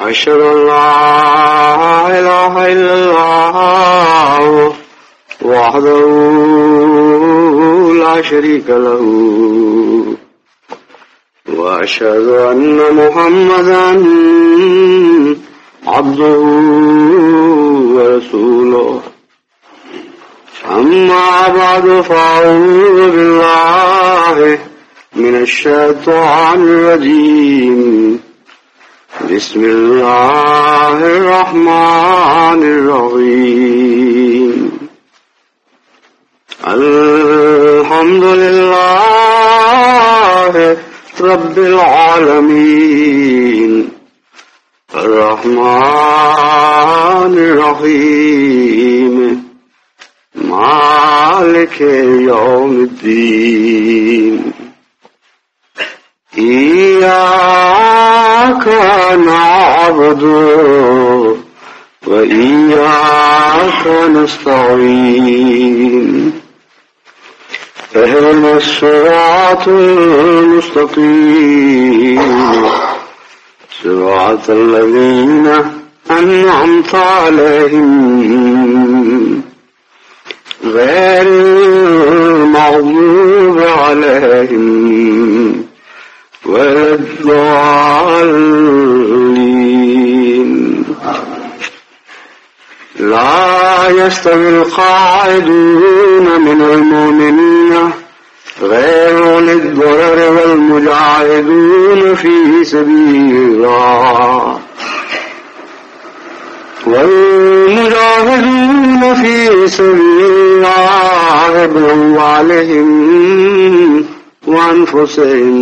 أشهد أن لا إله إلا الله وحده لا شريك له وأشهد أن محمدا عبده ورسوله أما بعد فأعوذ بالله من الشيطان الرجيم بسم الله الرحمن الرحيم الحمد لله رب العالمين الرحمن الرحيم مالك يوم الدين إياك نعبد وإياك نستعين اهدنا الصراط المستقيم صراط الذين أنعمت عليهم غير المغضوب عليهم ولا الضالين لا يستوي القاعدون من المؤمنين غير أولي الضرر والمجاهدون في سبيل الله في سبيل الله بأموالهم وأنفسهم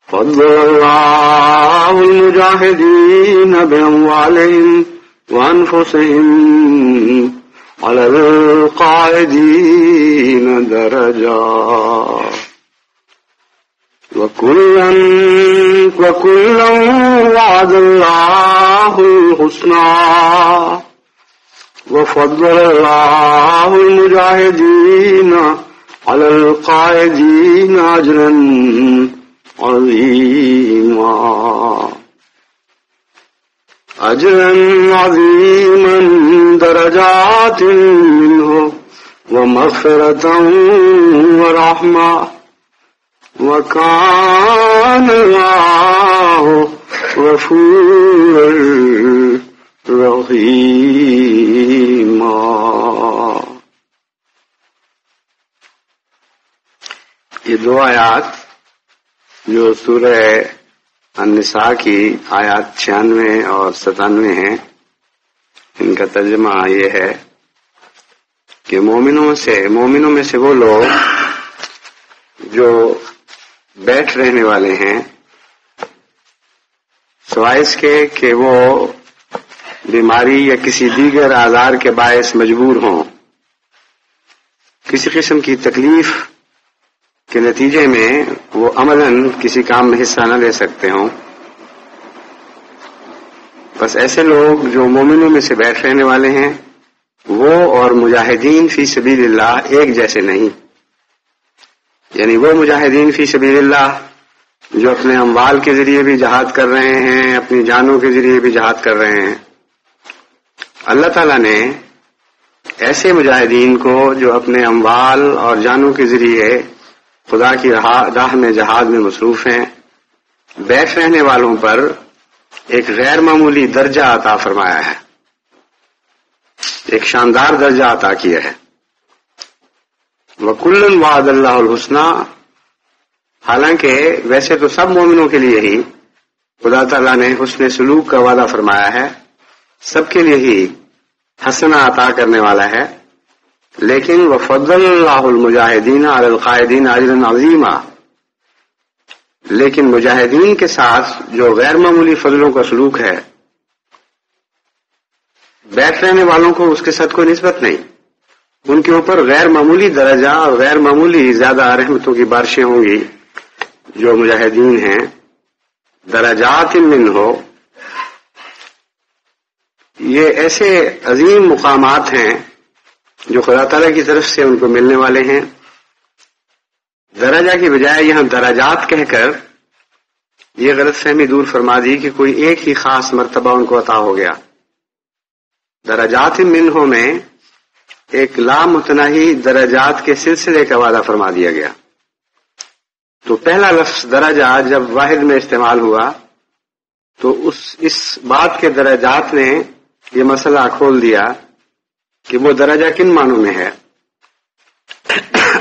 فضل الله المجاهدين بأموالهم وأنفسهم على القاعدين درجات وكلا وعد الله الحسنى وفضل الله المجاهدين على القاعدين أجرا عظيما درجات منه ومغفرة ورحمة وكان الله غفورا رحيما. یہ دو آیات جو سورہ النساء کی آیات 96 اور 97 ہیں، ان کا ترجمہ یہ ہے کہ مومنوں میں سے وہ لوگ جو بیٹھ رہنے والے ہیں سوائے اس کے کہ وہ بیماری یا کسی دیگر آزار کے باعث مجبور ہوں، کسی قسم کی تکلیف کے نتیجے میں وہ عملاً کسی کام میں حصہ نہ لے سکتے ہوں، بس ایسے لوگ جو مومنوں میں سے بیٹھ رہنے والے ہیں وہ اور مجاہدین فی سبیل اللہ ایک جیسے نہیں. یعنی وہ مجاہدین فی سبیل اللہ جو اپنے اموال کے ذریعے بھی جہاد کر رہے ہیں، اپنی جانوں کے ذریعے بھی جہاد کر رہے ہیں، اللہ تعالیٰ نے ایسے مجاہدین کو جو اپنے اموال اور جانوں کے ذریعے خدا کی راہ میں جہاد میں مصروف ہیں، بیٹھ رہنے والوں پر ایک غیر معمولی درجہ عطا فرمایا ہے، ایک شاندار درجہ عطا کیا ہے. وَكُلًّا وَعَدَ اللَّهُ الْحُسْنَى، حالانکہ ویسے تو سب مومنوں کے لیے ہی خدا تعالیٰ نے حسن سلوک کا وعدہ فرمایا ہے، سب کے لیے ہی حسنہ عطا کرنے والا ہے، لیکن وَفَضَّلَ اللَّهُ الْمُجَاهِدِينَ عَلَى الْقَاعِدِينَ أَجْرًا عَظِيمًا، لیکن مجاہدین کے ساتھ جو غیر معمولی فضلوں کا سلوک ہے، بیٹھ رہنے والوں کو اس کے ساتھ کوئی نسبت نہیں، ان کے اوپر غیر معمولی درجہ اور غیر معمولی زیادہ رحمتوں کی بارشیں ہوں گی. جو مجاہدین ہیں درجات منہ، یہ ایسے عظیم مقامات ہیں جو خدا تعالیٰ کی طرف سے ان کو ملنے والے ہیں. درجہ کی بجائے یہاں درجات کہہ کر یہ غلط فہمی دور فرما دی کہ کوئی ایک ہی خاص مرتبہ ان کو عطا ہو گیا۔ درجات منہ میں ایک لامتناہی درجات کے سلسلے کا وعدہ فرما دیا گیا۔ تو پہلا لفظ درجہ جب واحد میں استعمال ہوا تو اس بات کے درجات نے یہ مسئلہ کھول دیا کہ وہ درجہ کن معنوں میں ہے۔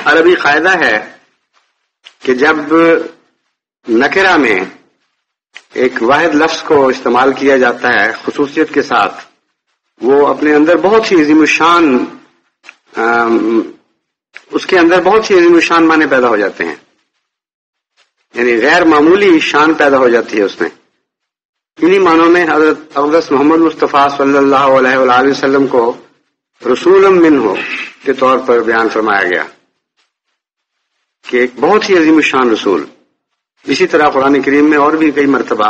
عربی قاعدہ ہے کہ جب نکرہ میں ایک واحد لفظ کو استعمال کیا جاتا ہے خصوصیت کے ساتھ، وہ اپنے اندر بہت سی عظیم الشان اس کے اندر بہت سی عظیم الشان معنی پیدا ہو جاتے ہیں، یعنی غیر معمولی شان پیدا ہو جاتی ہے اس میں۔ انہی معنوں میں حضرت اقدس محمد مصطفیٰ صلی اللہ علیہ وآلہ وسلم کو رسول منہ کے طور پر بیان فرمایا گیا کہ ایک بہت ہی عظیم الشان رسول۔ اسی طرح قرآن کریم میں اور بھی کئی مرتبہ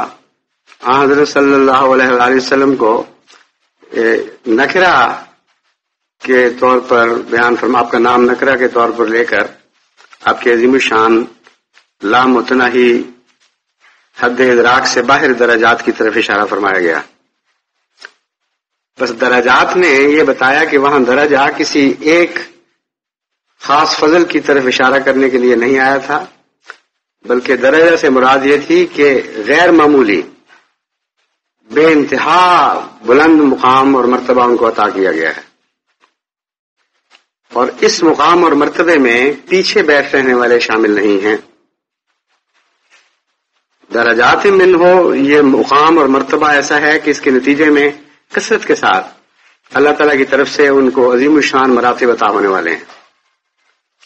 حضرت صلی اللہ علیہ وآلہ وسلم کو نکرہ کے طور پر بیان فرما، آپ کا نام نکرہ کے طور پر لے کر آپ کے عظیم الشان لامتناہی حد ادراک سے باہر درجات کی طرف اشارہ فرمایا گیا۔ بس درجات نے یہ بتایا کہ وہاں درجہ کسی ایک خاص فضل کی طرف اشارہ کرنے کے لیے نہیں آیا تھا، بلکہ درجہ سے مراد یہ تھی کہ غیر معمولی بے انتہا بلند مقام اور مرتبہ ان کو عطا کیا گیا ہے، اور اس مقام اور مرتبے میں پیچھے بیٹھ رہنے والے شامل نہیں ہیں۔ درجات من ہو، یہ مقام اور مرتبہ ایسا ہے کہ اس کے نتیجے میں کثرت کے ساتھ اللہ تعالیٰ کی طرف سے ان کو عظیم الشان مراتب عطا ہونے والے ہیں۔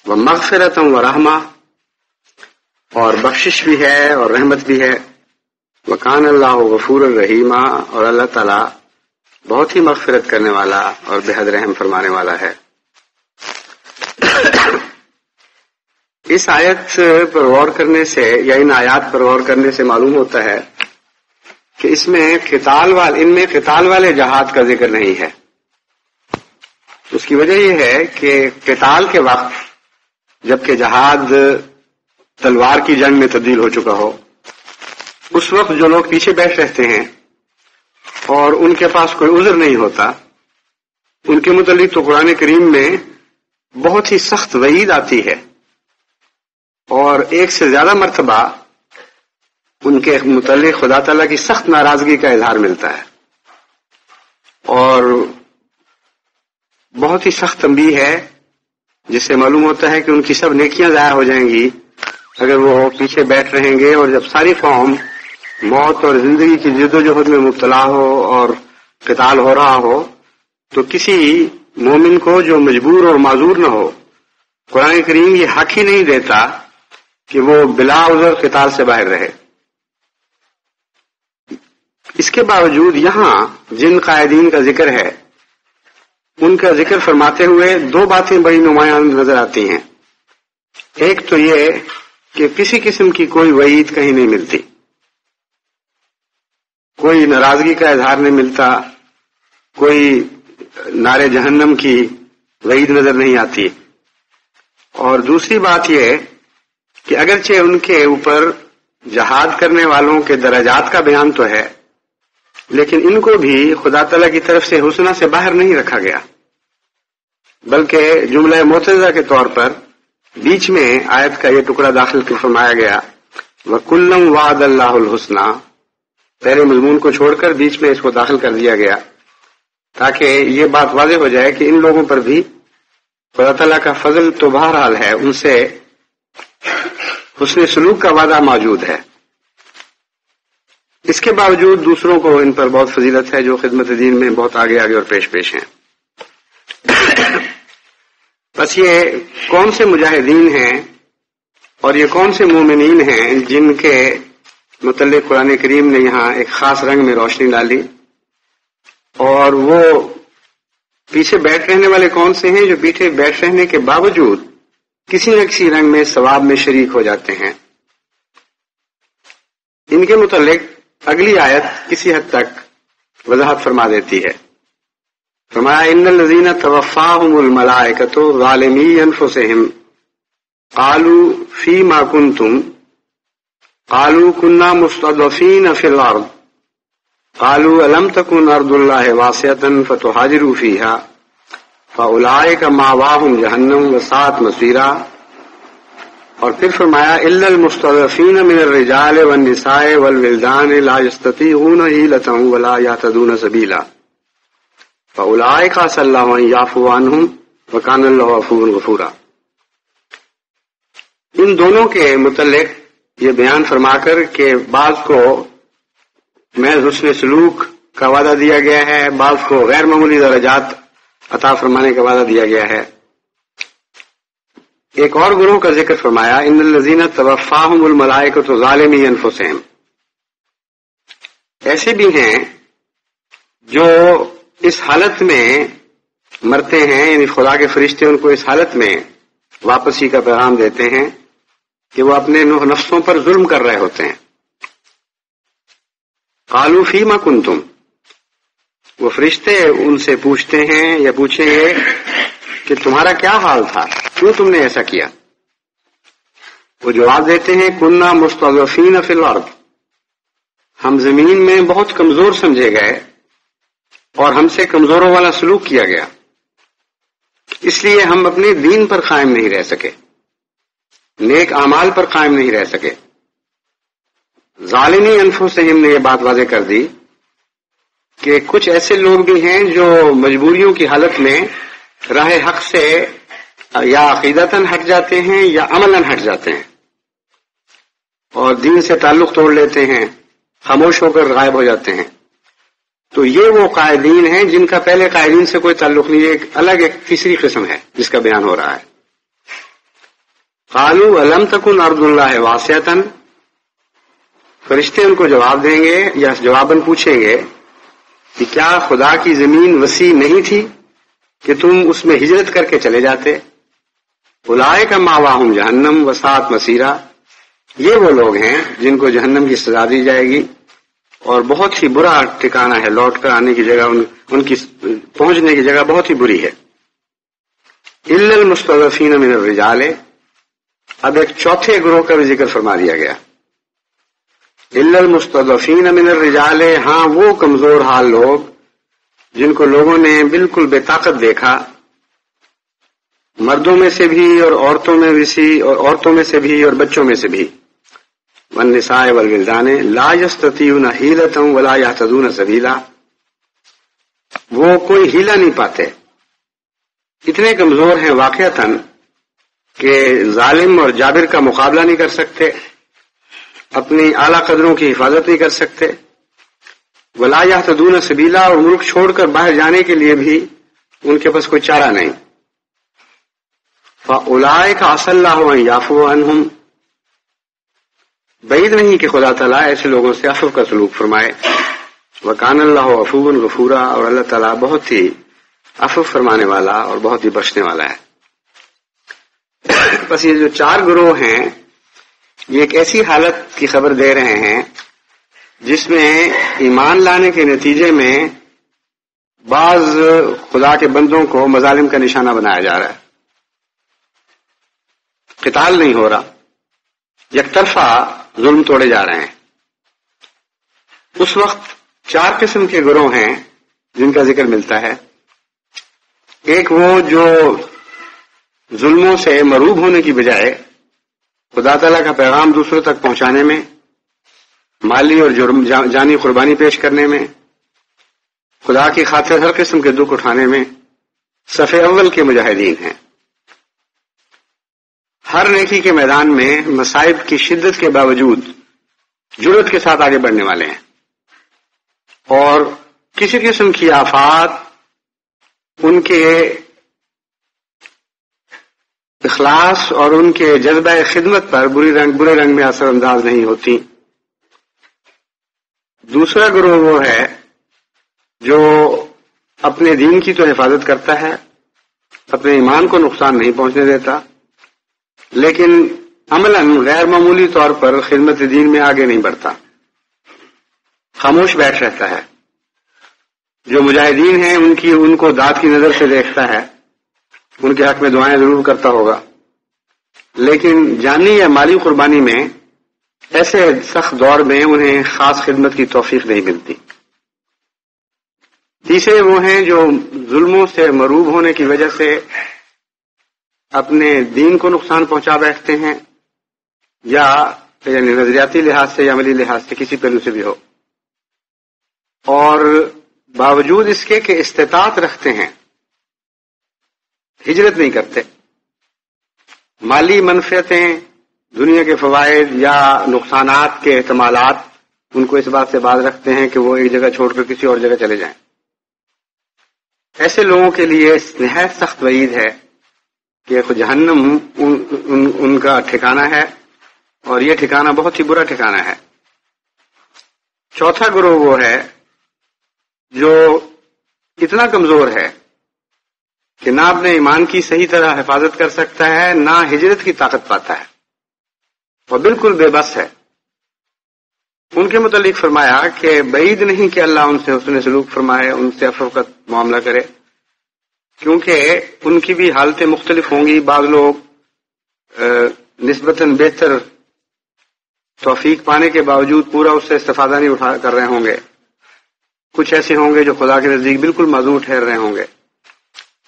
وہ مغفرت و رحمہ، اور بخشش بھی ہے اور رحمت بھی ہے۔ وکان اللہ غفور الرحیمہ، اور اللہ تعالیٰ بہت ہی مغفرت کرنے والا اور بے حد رحم فرمانے والا ہے۔ اس آیت پر غور کرنے سے یا ان آیات پر غور کرنے سے معلوم ہوتا ہے کہ ان میں قتال والے جہاد کا ذکر نہیں ہے۔ اس کی وجہ یہ ہے کہ قتال کے وقت جبکہ جہاد تلوار کی جنگ میں تبدیل ہو چکا ہو، اس وقت جو لوگ پیچھے بیٹھ رہتے ہیں اور ان کے پاس کوئی عذر نہیں ہوتا، ان کے متعلق تو قرآن کریم میں بہت ہی سخت وعید آتی ہے، اور ایک سے زیادہ مرتبہ ان کے متعلق خدا تعالیٰ کی سخت ناراضگی کا اظہار ملتا ہے، اور بہت ہی سخت تنبیہ ہے جس سے معلوم ہوتا ہے کہ ان کی سب نیکیاں ضائع ہو جائیں گی اگر وہ پیچھے بیٹھ رہیں گے، اور جب ساری قوم موت اور زندگی کی جد و جہد میں مبتلا ہو اور قتال ہو رہا ہو تو کسی مومن کو جو مجبور اور معذور نہ ہو، قرآن کریم یہ حق ہی نہیں دیتا کہ وہ بلا عذر قتال سے باہر رہے۔ اس کے باوجود یہاں جن قائدین کا ذکر ہے ان کا ذکر فرماتے ہوئے دو باتیں بڑی نمایاں نظر آتی ہیں۔ ایک تو یہ کہ کسی قسم کی کوئی وعید کہیں نہیں ملتی، کوئی ناراضگی کا اظہار نہیں ملتا، کوئی نارے جہنم کی وعید نظر نہیں آتی۔ اور دوسری بات یہ کہ اگرچہ ان کے اوپر جہاد کرنے والوں کے درجات کا بیان تو ہے، لیکن ان کو بھی خدا تعالیٰ کی طرف سے حسنہ سے باہر نہیں رکھا گیا، بلکہ جملہ معترضہ کے طور پر بیچ میں آیت کا یہ ٹکڑا داخل فرمایا گیا، وَكُلًّا وَعَدَ اللَّهُ الْحُسْنَى، پہلے مضمون کو چھوڑ کر بیچ میں اس کو داخل کر دیا گیا تاکہ یہ بات واضح ہو جائے کہ ان لوگوں پر بھی خدا تعالیٰ کا فضل تو بہرحال ہے، ان سے حسن سلوک کا وعدہ موجود ہے۔ اس کے باوجود دوسروں کو ان پر بہت فضیلت ہے جو خدمت دین میں بہت آگے اور پیش ہیں۔ بس یہ کون سے مجاہدین ہیں اور یہ کون سے مومنین ہیں جن کے متعلق قرآن کریم نے یہاں ایک خاص رنگ میں روشنی ڈالی، اور وہ پیچھے بیٹھ رہنے والے کون سے ہیں جو پیچھے بیٹھ رہنے کے باوجود کسی نہ کسی رنگ میں ثواب میں شریک ہو جاتے ہیں۔ ان کے متعلق اگلی آیت کسی حد تک وضاحت فرما دیتی ہے۔ فرمایا ان الذین توفاہم الملائکۃ ظالمی انفسہم قالوا فیما کنتم قالوا كنا مستضعفين في الأرض قالوا ألم تكن أرض الله واسعة فتهاجروا فيها فأولئك مأواهم جهنم وساءت مصيرا. اور پھر فرمایا إلا المستضعفين من الرجال والنساء والولدان لا يستطيعون حيلة ولا يهتدون سبيلا فأولئك عسى الله أن يعفو عنهم وكان الله عفوا غفورا. ان دونوں کے متعلق یہ بیان فرما کر کہ بعض کو محض حسن سلوک کا وعدہ دیا گیا ہے، بعض کو غیر معمولی درجات عطا فرمانے کا وعدہ دیا گیا ہے، ایک اور گروہ کا ذکر فرمایا ان الذین توفاہم الملائکۃ ظالمی انفسہم. ایسے بھی ہیں جو اس حالت میں مرتے ہیں، یعنی خدا کے فرشتے ان کو اس حالت میں واپسی کا پیغام دیتے ہیں کہ وہ اپنے نفسوں پر ظلم کر رہے ہوتے ہیں. قالوا فیما کنتم، وہ فرشتے ان سے پوچھتے ہیں یا پوچھیں گے کہ تمہارا کیا حال تھا، کیوں تم نے ایسا کیا؟ وہ جواب دیتے ہیں کننا مستضعفین فی الارض، ہم زمین میں بہت کمزور سمجھے گئے اور ہم سے کمزوروں والا سلوک کیا گیا، اس لیے ہم اپنے دین پر قائم نہیں رہ سکے، نیک اعمال پر قائم نہیں رہ سکے. ظالمی انفسہم نے یہ بات واضح کر دی کہ کچھ ایسے لوگ بھی ہیں جو مجبوریوں کی حالت میں راہ حق سے یا عقیدتاً ہٹ جاتے ہیں یا عملاً ہٹ جاتے ہیں اور دین سے تعلق توڑ لیتے ہیں، خاموش ہو کر غائب ہو جاتے ہیں. تو یہ وہ قائدین ہیں جن کا پہلے قائدین سے کوئی تعلق نہیں، ایک الگ ایک تیسری قسم ہے جس کا بیان ہو رہا ہے. قالوا الم تکن ارض اللہ واسعۃ، فرشتے ان کو جواب دیں گے یا جواباً پوچھیں گے کہ کیا خدا کی زمین وسیع نہیں تھی کہ تم اس میں ہجرت کر کے چلے جاتے؟ اولئک مأواہم جہنم وساءت مصیرا، یہ وہ لوگ ہیں جن کو جہنم کی سزا دی جائے گی اور بہت ہی برا ٹھکانہ ہے، لوٹ کر آنے کی جگہ ان کی پہنچنے کی جگہ بہت ہی بری ہے. الا المستضعفین من الرجال، اب ایک چوتھے گروہ کا بھی ذکر فرما دیا گیا. الا المستضعفین من الرجال، ہاں وہ کمزور حال لوگ جن کو لوگوں نے بالکل بے طاقت دیکھا، مردوں میں سے بھی اور عورتوں میں سے بھی اور بچوں میں سے بھی. والنساء والولدان لا یستطیعون حیلۃ ولا یہتدون سبیلا، وہ کوئی ہیلا نہیں پاتے، اتنے کمزور ہیں واقعتاً کہ ظالم اور جابر کا مقابلہ نہیں کر سکتے، اپنی اعلیٰ قدروں کی حفاظت نہیں کر سکتے. ولا یہتدون سبیلا، اور ملک چھوڑ کر باہر جانے کے لیے بھی ان کے پاس کوئی چارہ نہیں. فاولئک عسى الله ان يعفو عنهم، بعید نہیں کہ خدا تعالیٰ ایسے لوگوں سے عفو کا سلوک فرمائے. وکان اللہ عفوا غفورا، اور اللہ تعالیٰ بہت ہی عفو فرمانے والا اور بہت ہی بخشنے والا ہے. بس یہ جو چار گروہ ہیں یہ ایک ایسی حالت کی خبر دے رہے ہیں جس میں ایمان لانے کے نتیجے میں بعض خدا کے بندوں کو مظالم کا نشانہ بنایا جا رہا ہے. قتال نہیں ہو رہا، یک طرفہ ظلم توڑے جا رہے ہیں. اس وقت چار قسم کے گروہ ہیں جن کا ذکر ملتا ہے. ایک وہ جو ظلموں سے مروب ہونے کی بجائے خدا تعالیٰ کا پیغام دوسروں تک پہنچانے میں، مالی اور جانی قربانی پیش کرنے میں، خدا کی خاطر ہر قسم کے دکھ اٹھانے میں صف اول کے مجاہدین ہیں. ہر نیکی کے میدان میں مصائب کی شدت کے باوجود جرأت کے ساتھ آگے بڑھنے والے ہیں اور کسی قسم کی آفات ان کے اخلاص اور ان کے جذبہ خدمت پر برے رنگ میں اثر انداز نہیں ہوتی. دوسرا گروہ وہ ہے جو اپنے دین کی تو حفاظت کرتا ہے، اپنے ایمان کو نقصان نہیں پہنچنے دیتا، لیکن عملاً غیر معمولی طور پر خدمت دین میں آگے نہیں بڑھتا، خاموش بیٹھ رہتا ہے. جو مجاہدین ہیں ان کو داد کی نظر سے دیکھتا ہے، ان کے حق میں دعائیں ضرور کرتا ہوگا، لیکن جانی یا مالی قربانی میں ایسے سخت دور میں انہیں خاص خدمت کی توفیق نہیں ملتی۔ تیسرے وہ ہیں جو ظلموں سے مروب ہونے کی وجہ سے اپنے دین کو نقصان پہنچا بیٹھتے ہیں، یا یعنی نظریاتی لحاظ سے یا عملی لحاظ سے کسی پہلو سے بھی ہو، اور باوجود اس کے کہ استطاعت رکھتے ہیں ہجرت نہیں کرتے۔ مالی منفعتیں، دنیا کے فوائد یا نقصانات کے احتمالات ان کو اس بات سے باز رکھتے ہیں کہ وہ ایک جگہ چھوڑ کر کسی اور جگہ چلے جائیں۔ ایسے لوگوں کے لیے نہایت سخت وعید ہے کہ جہنم ان کا ٹھکانہ ہے، اور یہ ٹھکانہ بہت ہی برا ٹھکانہ ہے۔ چوتھا گروہ وہ ہے جو اتنا کمزور ہے کہ نہ اپنے ایمان کی صحیح طرح حفاظت کر سکتا ہے، نہ ہجرت کی طاقت پاتا ہے، اور بالکل بے بس ہے۔ ان کے متعلق فرمایا کہ بعید نہیں کہ اللہ ان سے حسن سلوک فرمائے، ان سے عفو کا معاملہ کرے، کیونکہ ان کی بھی حالتیں مختلف ہوں گی۔ بعض لوگ نسبتاً بہتر توفیق پانے کے باوجود پورا اس سے استفادہ نہیں اٹھا کر رہے ہوں گے، کچھ ایسے ہوں گے جو خدا کے نزدیک بالکل معذور ٹھہر رہے ہوں گے۔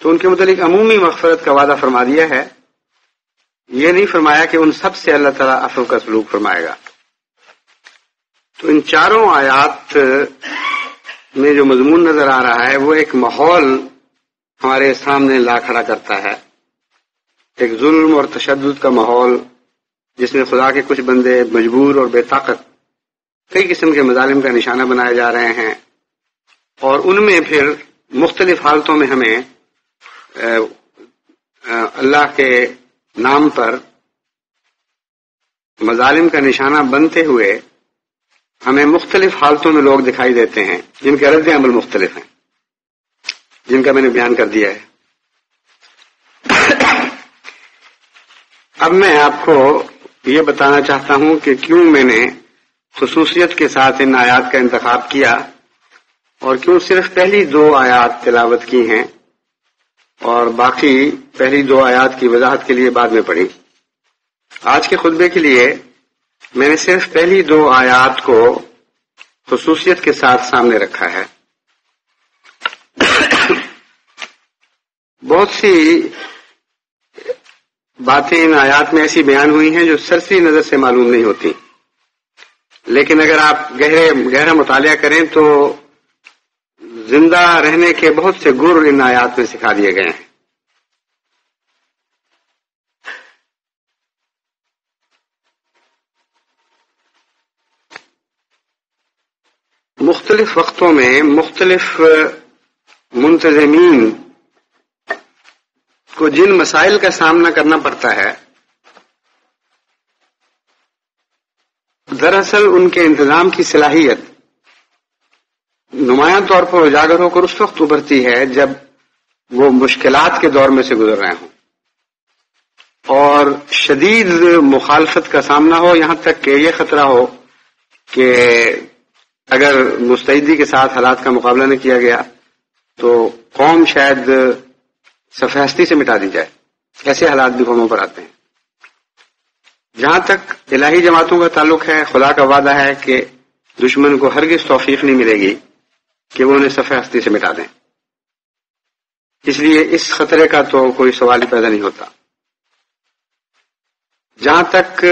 تو ان کے متعلق عمومی مغفرت کا وعدہ فرما دیا ہے، یہ نہیں فرمایا کہ ان سب سے اللہ تعالیٰ عفو کا سلوک فرمائے گا۔ تو ان چاروں آیات میں جو مضمون نظر آ رہا ہے وہ ایک ماحول ہمارے سامنے لا کھڑا کرتا ہے، ایک ظلم اور تشدد کا ماحول جس میں خدا کے کچھ بندے مجبور اور بے طاقت کئی قسم کے مظالم کا نشانہ بنائے جا رہے ہیں، اور ان میں پھر مختلف حالتوں میں ہمیں اللہ کے نام پر مظالم کا نشانہ بنتے ہوئے ہمیں مختلف حالتوں میں لوگ دکھائی دیتے ہیں جن کے رد عمل مختلف ہیں، جن کا میں نے بیان کر دیا ہے۔ اب میں آپ کو یہ بتانا چاہتا ہوں کہ کیوں میں نے خصوصیت کے ساتھ ان آیات کا انتخاب کیا، اور کیوں صرف پہلی 2 آیات تلاوت کی ہیں اور باقی پہلی 2 آیات کی وضاحت کے لیے بعد میں پڑھی۔ آج کے خطبے کے لیے میں نے صرف پہلی 2 آیات کو خصوصیت کے ساتھ سامنے رکھا ہے۔ بہت سی باتیں ان آیات میں ایسی بیان ہوئی ہیں جو سرسری نظر سے معلوم نہیں ہوتی، لیکن اگر آپ گہرا مطالعہ کریں تو زندہ رہنے کے بہت سے گر ان آیات میں سکھا دیے گئے ہیں۔ مختلف وقتوں میں مختلف منتظمین کو جن مسائل کا سامنا کرنا پڑتا ہے، دراصل ان کے انتظام کی صلاحیت نمایاں طور پر اجاگر ہو کر اس وقت ابھرتی ہے جب وہ مشکلات کے دور میں سے گزر رہے ہوں اور شدید مخالفت کا سامنا ہو، یہاں تک کہ یہ خطرہ ہو کہ اگر مستعدی کے ساتھ حالات کا مقابلہ نہ کیا گیا تو قوم شاید صفحہ ہستی سے مٹا دی جائے۔ ایسے حالات بھی قوموں پر آتے ہیں۔ جہاں تک الہی جماعتوں کا تعلق ہے، خدا کا وعدہ ہے کہ دشمن کو ہرگز توفیق نہیں ملے گی کہ وہ انہیں صفحہ ہستی سے مٹا دیں، اس لیے اس خطرے کا تو کوئی سوال ہی پیدا نہیں ہوتا۔ جہاں تک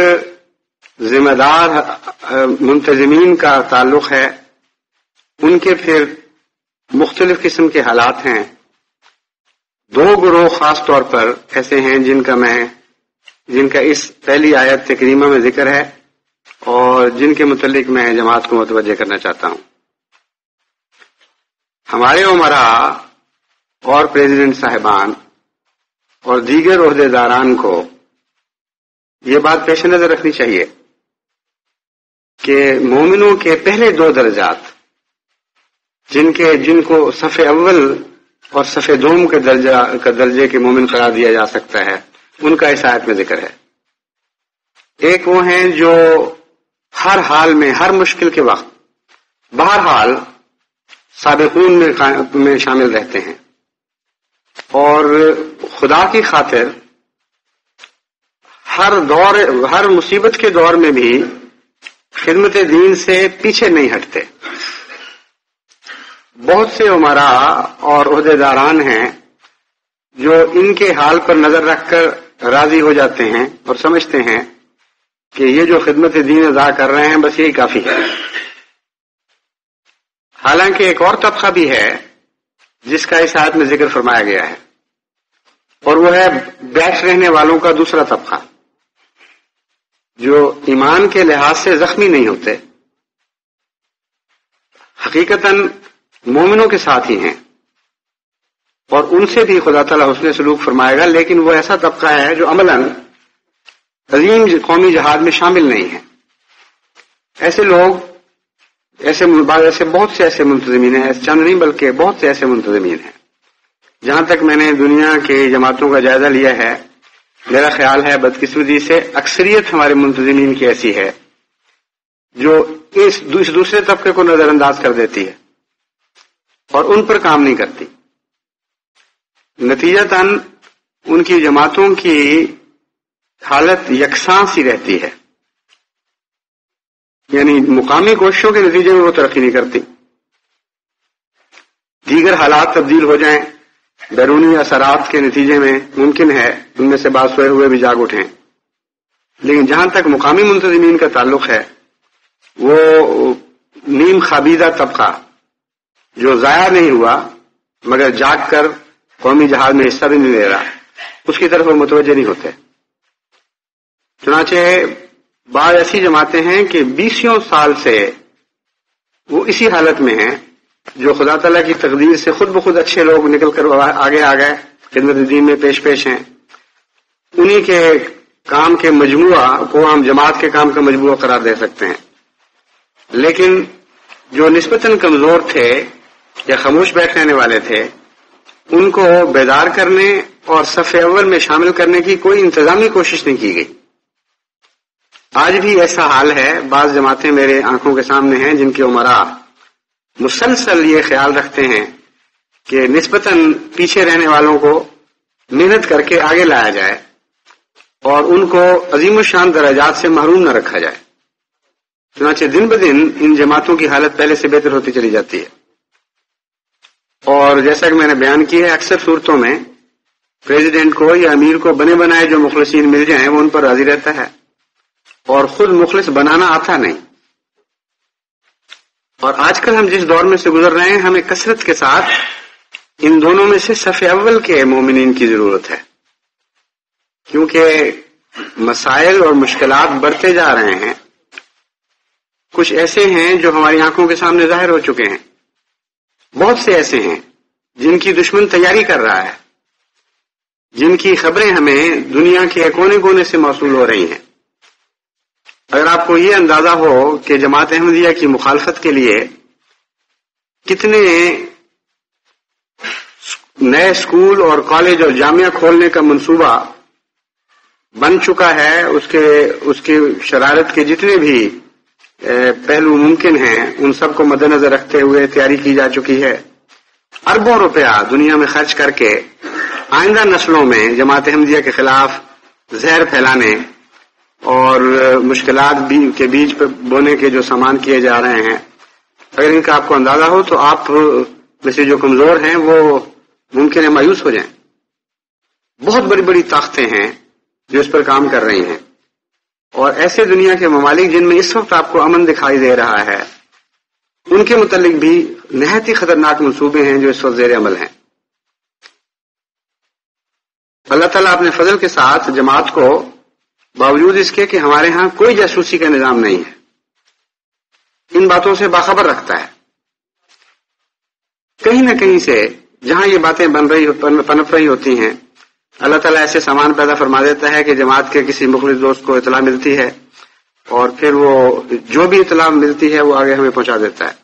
ذمہ دار منتظمین کا تعلق ہے، ان کے پھر مختلف قسم کے حالات ہیں۔ 2 گروہ خاص طور پر ایسے ہیں جن کا اس پہلی آیت کریمہ میں ذکر ہے اور جن کے متعلق میں جماعت کو متوجہ کرنا چاہتا ہوں۔ ہمارے عمراء اور پریزیڈنٹ صاحبان اور دیگر عہدے داران کو یہ بات پیش نظر رکھنی چاہیے کہ مومنوں کے پہلے 2 درجات جن کو صف اول اور صف دوم کے درجے کے مومن قرار دیا جا سکتا ہے، ان کا اس آیت میں ذکر ہے۔ ایک وہ ہیں جو ہر حال میں، ہر مشکل کے وقت بہرحال سابقون میں شامل رہتے ہیں اور خدا کی خاطر ہر مصیبت کے دور میں بھی خدمت دین سے پیچھے نہیں ہٹتے. بہت سے عمرا اور عہدیداران ہیں جو ان کے حال پر نظر رکھ کر راضی ہو جاتے ہیں اور سمجھتے ہیں کہ یہ جو خدمت دین ادا کر رہے ہیں بس یہی کافی ہے. حالانکہ ایک اور طبقہ بھی ہے جس کا اس آیت میں ذکر فرمایا گیا ہے، اور وہ ہے بیٹھ رہنے والوں کا دوسرا طبقہ، جو ایمان کے لحاظ سے زخمی نہیں ہوتے، حقیقتاً مومنوں کے ساتھ ہی ہیں، اور ان سے بھی خدا تعالیٰ حسن سلوک فرمائے گا، لیکن وہ ایسا طبقہ ہے جو عملاً عظیم قومی جہاد میں شامل نہیں ہے. ایسے لوگ ایسے بہت سے ایسے منتظمین ہیں، چند نہیں بلکہ بہت سے ایسے منتظمین ہیں. جہاں تک میں نے دنیا کے جماعتوں کا جائزہ لیا ہے، میرا خیال ہے بدقسمتی سے اکثریت ہمارے منتظمین کی ایسی ہے جو اس دوسرے طبقے کو نظر انداز کر دیتی ہے اور ان پر کام نہیں کرتی. نتیجتاً ان کی جماعتوں کی حالت یکساں سی رہتی ہے، یعنی مقامی کوششوں کے نتیجے میں وہ ترقی نہیں کرتی. دیگر حالات تبدیل ہو جائیں، بیرونی اثرات کے نتیجے میں ممکن ہے ان میں سے بعض سوئے ہوئے بھی جاگ اٹھیں، لیکن جہاں تک مقامی منتظمین کا تعلق ہے وہ نیم خوابیدہ طبقہ جو ضائع نہیں ہوا مگر جاگ کر قومی جہاد میں حصہ بھی نہیں لے رہا، اس کی طرف وہ متوجہ نہیں ہوتے. چنانچہ بعض ایسی جماعتیں ہیں کہ 20 سال سے وہ اسی حالت میں ہیں جو خدا تعالیٰ کی تقدیر سے خود بخود اچھے لوگ نکل کر آگے آ گئے، خدمت دین میں پیش ہیں. انہی کے کام کے مجموعہ کو ہم جماعت کے کام کا مجموعہ قرار دے سکتے ہیں. لیکن جو نسبتاً کمزور تھے یا خاموش بیٹھ رہنے والے تھے، ان کو بیدار کرنے اور صف اول میں شامل کرنے کی کوئی انتظامی کوشش نہیں کی گئی. آج بھی ایسا حال ہے. بعض جماعتیں میرے آنکھوں کے سامنے ہیں جن کے عمرا مسلسل یہ خیال رکھتے ہیں کہ نسبتاً پیچھے رہنے والوں کو محنت کر کے آگے لایا جائے اور ان کو عظیم الشان درجات سے محروم نہ رکھا جائے. چنانچہ دن بدن ان جماعتوں کی حالت پہلے سے بہتر ہوتی چلی جاتی ہے. اور جیسا کہ میں نے بیان کیا ہے، اکثر صورتوں میں پریزیڈنٹ کو یا امیر کو بنے بنائے جو مخلصین مل جائیں وہ ان پر راضی رہتا ہے اور خود مخلص بنانا آتا نہیں. اور آج کل ہم جس دور میں سے گزر رہے ہیں، ہمیں کثرت کے ساتھ ان دونوں میں سے صف اول کے مومنین کی ضرورت ہے، کیونکہ مسائل اور مشکلات بڑھتے جا رہے ہیں. کچھ ایسے ہیں جو ہماری آنکھوں کے سامنے ظاہر ہو چکے ہیں، بہت سے ایسے ہیں جن کی دشمن تیاری کر رہا ہے، جن کی خبریں ہمیں دنیا کے کونے کونے سے موصول ہو رہی ہیں. اگر آپ کو یہ اندازہ ہو کہ جماعت احمدیہ کی مخالفت کے لیے کتنے نئے اسکول اور کالج اور جامعہ کھولنے کا منصوبہ بن چکا ہے، اس کے شرارت کے جتنے بھی پہلو ممکن ہیں ان سب کو مد نظر رکھتے ہوئے تیاری کی جا چکی ہے. اربوں روپیہ دنیا میں خرچ کر کے آئندہ نسلوں میں جماعت احمدیہ کے خلاف زہر پھیلانے اور مشکلات کے بیج پر بونے کے جو سامان کیے جا رہے ہیں، اگر ان کا آپ کو اندازہ ہو تو آپ میں سے جو کمزور ہیں وہ ممکن ہے مایوس ہو جائیں. بہت بڑی بڑی طاقتیں ہیں جو اس پر کام کر رہی ہیں، اور ایسے دنیا کے ممالک جن میں اس وقت آپ کو امن دکھائی دے رہا ہے، ان کے متعلق بھی نہایت ہی خطرناک منصوبے ہیں جو اس وقت زیر عمل ہیں. اللہ تعالیٰ اپنے فضل کے ساتھ جماعت کو باوجود اس کے کہ ہمارے ہاں کوئی جاسوسی کا نظام نہیں ہے، ان باتوں سے باخبر رکھتا ہے. کہیں نہ کہیں سے جہاں یہ باتیں پنپ رہی ہوتی ہیں، اللہ تعالیٰ ایسے سامان پیدا فرما دیتا ہے کہ جماعت کے کسی مخلص دوست کو اطلاع ملتی ہے اور پھر وہ جو بھی اطلاع ملتی ہے وہ آگے ہمیں پہنچا دیتا ہے.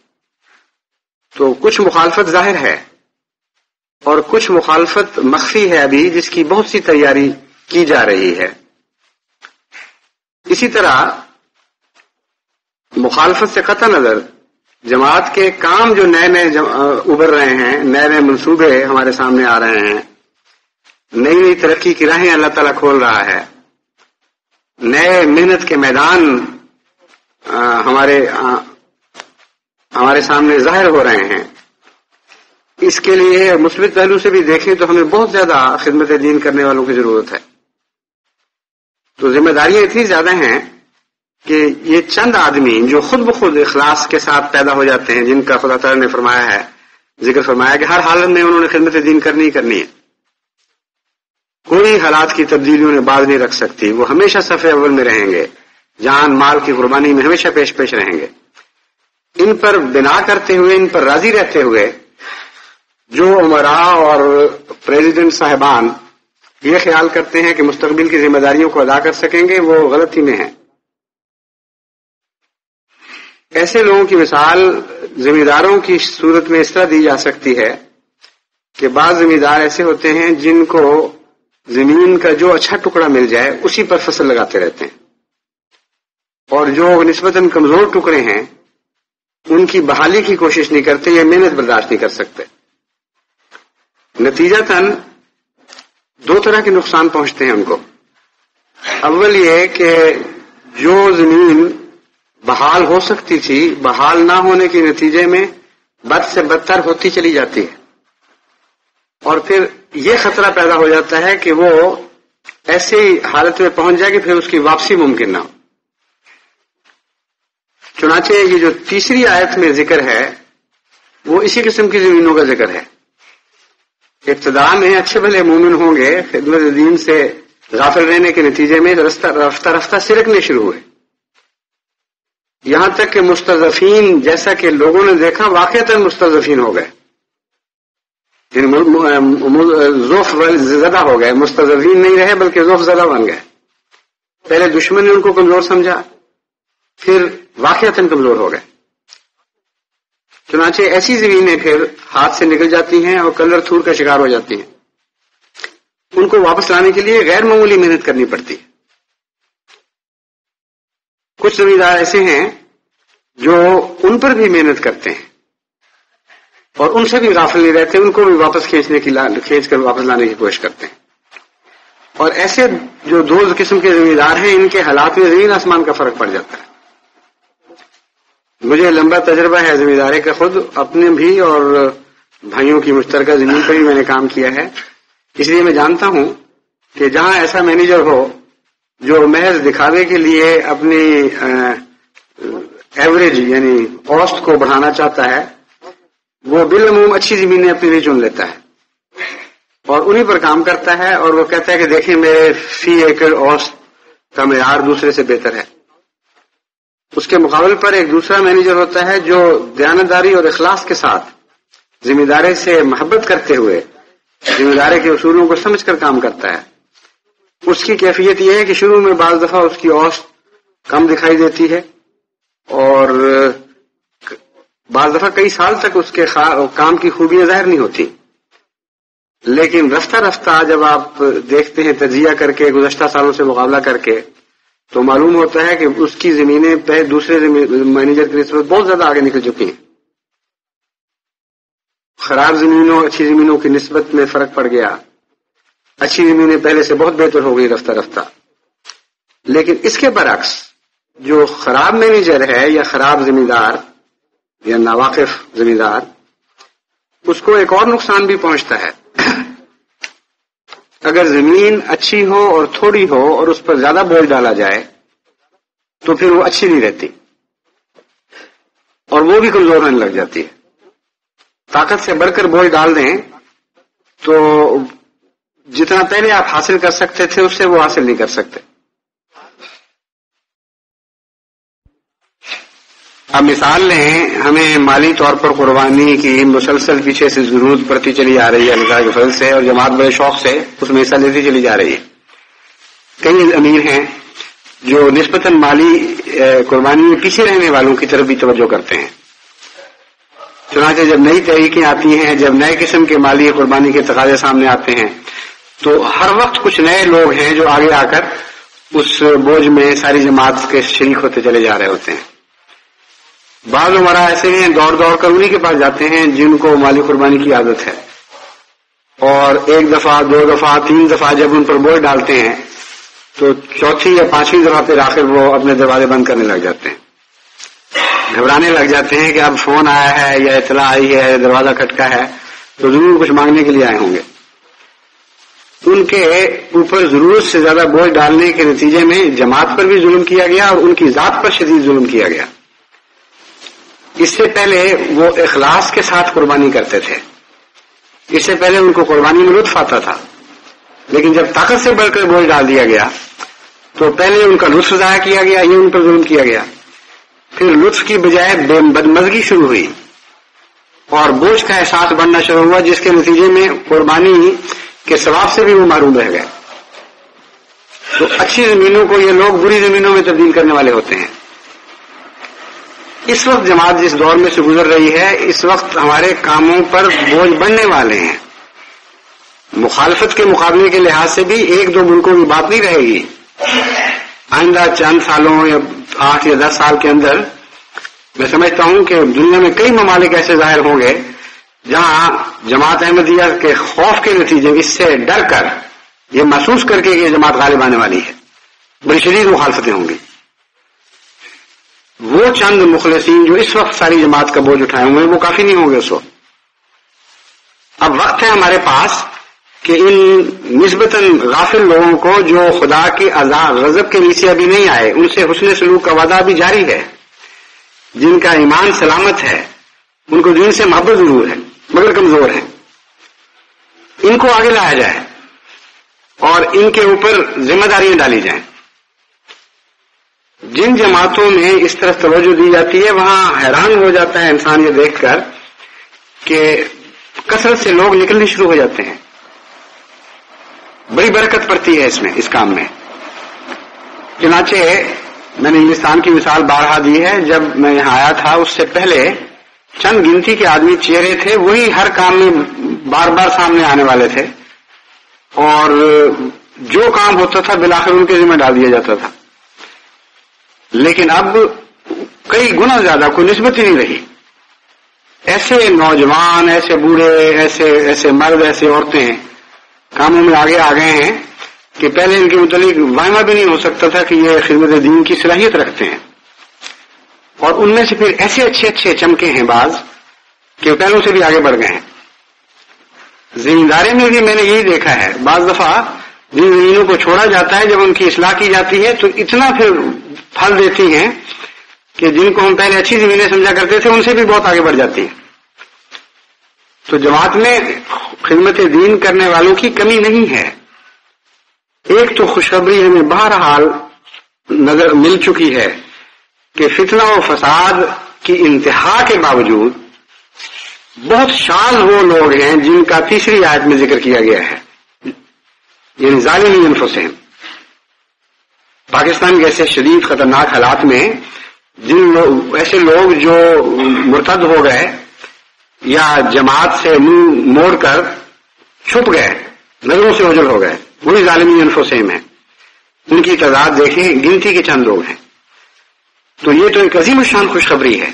تو کچھ مخالفت ظاہر ہے اور کچھ مخالفت مخفی ہے ابھی، جس کی بہت سی تیاری کی جا رہی ہے. اسی طرح مخالفت سے قطع نظر جماعت کے کام جو نئے ابھر رہے ہیں، نئے منصوبے ہمارے سامنے آ رہے ہیں، نئی ترقی کی راہیں اللہ تعالیٰ کھول رہا ہے، نئے محنت کے میدان ہمارے سامنے ظاہر ہو رہے ہیں، اس کے لیے مثبت پہلو سے بھی دیکھیں تو ہمیں بہت زیادہ خدمت دین کرنے والوں کی ضرورت ہے. تو ذمہ داریاں اتنی زیادہ ہیں کہ یہ چند آدمی جو خود بخود اخلاص کے ساتھ پیدا ہو جاتے ہیں، جن کا خدا تعالیٰ نے فرمایا ہے، ذکر فرمایا کہ ہر حالت میں انہوں نے خدمت دین کرنی ہے، کوئی حالات کی تبدیلیوں نے باز نہیں رکھ سکتی، وہ ہمیشہ صف اول میں رہیں گے، جان مال کی قربانی میں ہمیشہ پیش رہیں گے. ان پر بنا کرتے ہوئے، ان پر راضی رہتے ہوئے جو امراء اور پریزیڈنٹ صاحبان یہ خیال کرتے ہیں کہ مستقبل کی ذمہ داریوں کو ادا کر سکیں گے، وہ غلطی میں ہیں. ایسے لوگوں کی مثال ذمہ داروں کی صورت میں اس طرح دی جا سکتی ہے کہ بعض ذمہ دار ایسے ہوتے ہیں جن کو زمین کا جو اچھا ٹکڑا مل جائے اسی پر فصل لگاتے رہتے ہیں، اور جو نسبتاً کمزور ٹکڑے ہیں ان کی بحالی کی کوشش نہیں کرتے یا محنت برداشت نہیں کر سکتے. نتیجتاً دو طرح کے نقصان پہنچتے ہیں ان کو. اول یہ کہ جو زمین بحال ہو سکتی تھی، بحال نہ ہونے کے نتیجے میں بد سے بدتر ہوتی چلی جاتی ہے، اور پھر یہ خطرہ پیدا ہو جاتا ہے کہ وہ ایسی حالت میں پہنچ جائے کہ پھر اس کی واپسی ممکن نہ ہو. چنانچہ یہ جو تیسری آیت میں ذکر ہے وہ اسی قسم کی زمینوں کا ذکر ہے. ابتدا میں اچھے بھلے مومن ہوں گے، خدمت دین سے غافل رہنے کے نتیجے میں رفتہ سرکنے شروع ہوئے، یہاں تک کہ مستضعفین جیسا کہ لوگوں نے دیکھا واقعتاً مستضعفین ہو گئے، ضعف زدہ ہو گئے، مستضعفین نہیں رہے بلکہ ضعف زدہ بن گئے. پہلے دشمن نے ان کو کمزور سمجھا، پھر واقعتاً کمزور ہو گئے. چنانچہ ایسی زمینیں پھر ہاتھ سے نکل جاتی ہیں اور کلر تھور کا شکار ہو جاتی ہیں. ان کو واپس لانے کے لیے غیر معمولی محنت کرنی پڑتی ہے. کچھ زمیندار ایسے ہیں جو ان پر بھی محنت کرتے ہیں اور ان سے بھی غافل نہیں رہتے، ان کو بھی واپس کھینچ کر واپس لانے کی کوشش کرتے ہیں. اور ایسے جو دو قسم کے زمیندار ہیں ان کے حالات میں زمین آسمان کا فرق پڑ جاتا ہے. مجھے لمبا تجربہ ہے زمینداری کا، خود اپنے بھی اور بھائیوں کی مشترکہ زمین پر ہی میں نے کام کیا ہے، اس لیے میں جانتا ہوں کہ جہاں ایسا مینیجر ہو جو محض دکھاوے کے لیے اپنی ایوریج یعنی اوسط کو بڑھانا چاہتا ہے، وہ بالعموم اچھی زمینیں اپنے لیے چن لیتا ہے اور انہی پر کام کرتا ہے، اور وہ کہتا ہے کہ دیکھیں میرے فی ایکڑ اوسط کا معیار دوسرے سے بہتر ہے. اس کے مقابل پر ایک دوسرا مینیجر ہوتا ہے جو دیانتداری اور اخلاص کے ساتھ ذمہ داری سے محبت کرتے ہوئے ذمہ داری کے اصولوں کو سمجھ کر کام کرتا ہے. اس کی کیفیت یہ ہے کہ شروع میں بعض دفعہ اس کی اوسط کم دکھائی دیتی ہے اور بعض دفعہ کئی سال تک اس کے کام کی خوبیاں ظاہر نہیں ہوتی، لیکن رفتہ رفتہ جب آپ دیکھتے ہیں تجزیہ کر کے گزشتہ سالوں سے مقابلہ کر کے تو معلوم ہوتا ہے کہ اس کی زمینیں پہ دوسرے مینیجر کی نسبت بہت زیادہ آگے نکل چکی ہیں. خراب زمینوں اچھی زمینوں کی نسبت میں فرق پڑ گیا، اچھی زمینیں پہلے سے بہت بہتر ہو گئی رفتہ رفتہ. لیکن اس کے برعکس جو خراب مینیجر ہے یا خراب زمیندار یا ناواقف زمیندار، اس کو ایک اور نقصان بھی پہنچتا ہے. اگر زمین اچھی ہو اور تھوڑی ہو اور اس پر زیادہ بوجھ ڈالا جائے تو پھر وہ اچھی نہیں رہتی اور وہ بھی کمزور ہونے لگ جاتی ہے. طاقت سے بڑھ کر بوجھ ڈال دیں تو جتنا پہلے آپ حاصل کر سکتے تھے اس سے وہ حاصل نہیں کر سکتے. اب مثال لیں، ہمیں مالی طور پر قربانی کی مسلسل پیچھے سے ضرورت پڑتی چلی آ رہی ہے اللہ کے فضل سے، اور جماعت بڑے شوق سے اس میں حصہ لیتی چلی جا رہی ہے. کئی امیر ہیں جو نسبتاً مالی قربانی میں پیچھے رہنے والوں کی طرف بھی توجہ کرتے ہیں. چنانچہ جب نئی تحریکیں آتی ہیں، جب نئے قسم کے مالی قربانی کے تقاضے سامنے آتے ہیں تو ہر وقت کچھ نئے لوگ ہیں جو آگے آ کر اس بوجھ میں ساری جماعت کے شریک ہوتے چلے جا رہے ہوتے ہیں. بعض عمرا ایسے ہیں دوڑ دوڑ کر انہی کے پاس جاتے ہیں جن کو مالی قربانی کی عادت ہے، اور ایک دفعہ دو دفعہ تین دفعہ جب ان پر بوجھ ڈالتے ہیں تو چوتھی یا پانچویں دفعہ پھر آخر وہ اپنے دروازے بند کرنے لگ جاتے ہیں. گھبرانے لگ جاتے ہیں کہ اب فون آیا ہے یا اطلاع آئی ہے، دروازہ کھٹکا ہے تو ضرور کچھ مانگنے کے لیے آئے ہوں گے. ان کے اوپر ضرورت سے زیادہ بوجھ ڈالنے کے نتیجے میں جماعت پر بھی ظلم کیا گیا اور ان کی ذات پر شدید ظلم کیا گیا. اس سے پہلے وہ اخلاص کے ساتھ قربانی کرتے تھے، اس سے پہلے ان کو قربانی میں لطف آتا تھا، لیکن جب طاقت سے بڑھ کر بوجھ ڈال دیا گیا تو پہلے ان کا لطف ضائع کیا گیا، یہ ان پر ظلم کیا گیا. پھر لطف کی بجائے بدمزگی شروع ہوئی اور بوجھ کا احساس بڑھنا شروع ہوا، جس کے نتیجے میں قربانی کے ثواب سے بھی وہ محروم رہ گئے. تو اچھی زمینوں کو یہ لوگ بری زمینوں میں تبدیل کرنے والے ہوتے ہیں. اس وقت جماعت جس دور میں سے گزر رہی ہے، اس وقت ہمارے کاموں پر بوجھ بڑھنے والے ہیں. مخالفت کے مقابلے کے لحاظ سے بھی 1-2 ملکوں کی بات نہیں رہے گی. آئندہ چند سالوں یا 8 یا 10 سال کے اندر میں سمجھتا ہوں کہ دنیا میں کئی ممالک ایسے ظاہر ہوں گے جہاں جماعت احمدیہ کے خوف کے نتیجے اس سے ڈر کر، یہ محسوس کر کے کہ یہ جماعت غالب آنے والی ہے، بڑی شدید مخالفتیں ہوں گی. وہ چند مخلصین جو اس وقت ساری جماعت کا بوجھ اٹھائے ہوئے وہ کافی نہیں ہوں گے اس وقت. اب وقت ہے ہمارے پاس کہ ان نسبتاً غافل لوگوں کو جو خدا کی غضب کے نیچے ابھی نہیں آئے، ان سے حسن سلوک کا وعدہ ابھی جاری ہے، جن کا ایمان سلامت ہے، ان کو دین سے محبت ضرور ہے مگر کمزور ہیں، ان کو آگے لایا جائے اور ان کے اوپر ذمہ داریاں ڈالی جائیں. جن جماعتوں میں اس طرف توجہ دی جاتی ہے وہاں حیران ہو جاتا ہے انسان یہ دیکھ کر کہ کثرت سے لوگ نکلنے شروع ہو جاتے ہیں. بڑی برکت پڑتی ہے اس کام میں. چنانچہ میں نے ہندوستان کی مثال بارہا دی ہے. جب میں یہاں آیا تھا اس سے پہلے چند گنتی کے آدمی چہرے تھے، وہی ہر کام میں بار بار سامنے آنے والے تھے اور جو کام ہوتا تھا بالآخر ان کے ذمہ ڈال دیا جاتا تھا. لیکن اب کئی گنا زیادہ کوئی نسبت ہی نہیں رہی. ایسے نوجوان، ایسے بوڑھے، ایسے مرد، ایسے عورتیں کاموں میں آگے آ گئے ہیں کہ پہلے ان کے متعلق وائمہ بھی نہیں ہو سکتا تھا کہ یہ خدمت دین کی صلاحیت رکھتے ہیں. اور ان میں سے پھر ایسے اچھے چمکے ہیں بعض کہ پہلوں سے بھی آگے بڑھ گئے ہیں. زمینداری میں بھی میں نے یہی دیکھا ہے، بعض دفعہ جن زمینوں کو چھوڑا جاتا ہے جب ان کی اصلاح کی جاتی ہے تو اتنا پھر پھل دیتی ہیں کہ جن کو ہم پہلے اچھی زمینیں سمجھا کرتے تھے ان سے بھی بہت آگے بڑھ جاتی ہیں. تو جماعت میں خدمت دین کرنے والوں کی کمی نہیں ہے. ایک تو خوشخبری ہمیں بہرحال نظر مل چکی ہے کہ فتنہ و فساد کی انتہا کے باوجود بہت شاذ وہ لوگ ہیں جن کا تیسری آیت میں ذکر کیا گیا ہے، یعنی ظالمی انفسہم. پاکستان کے ایسے شدید خطرناک حالات میں ایسے لوگ جو مرتد ہو گئے یا جماعت سے منہ موڑ کر چھپ گئے، نظروں سے اوجھل ہو گئے، وہی ظالمی انفسہم ہیں. ان کی تعداد دیکھیں، گنتی کے چند لوگ ہیں. تو یہ تو ایک عظیم الشان خوشخبری ہے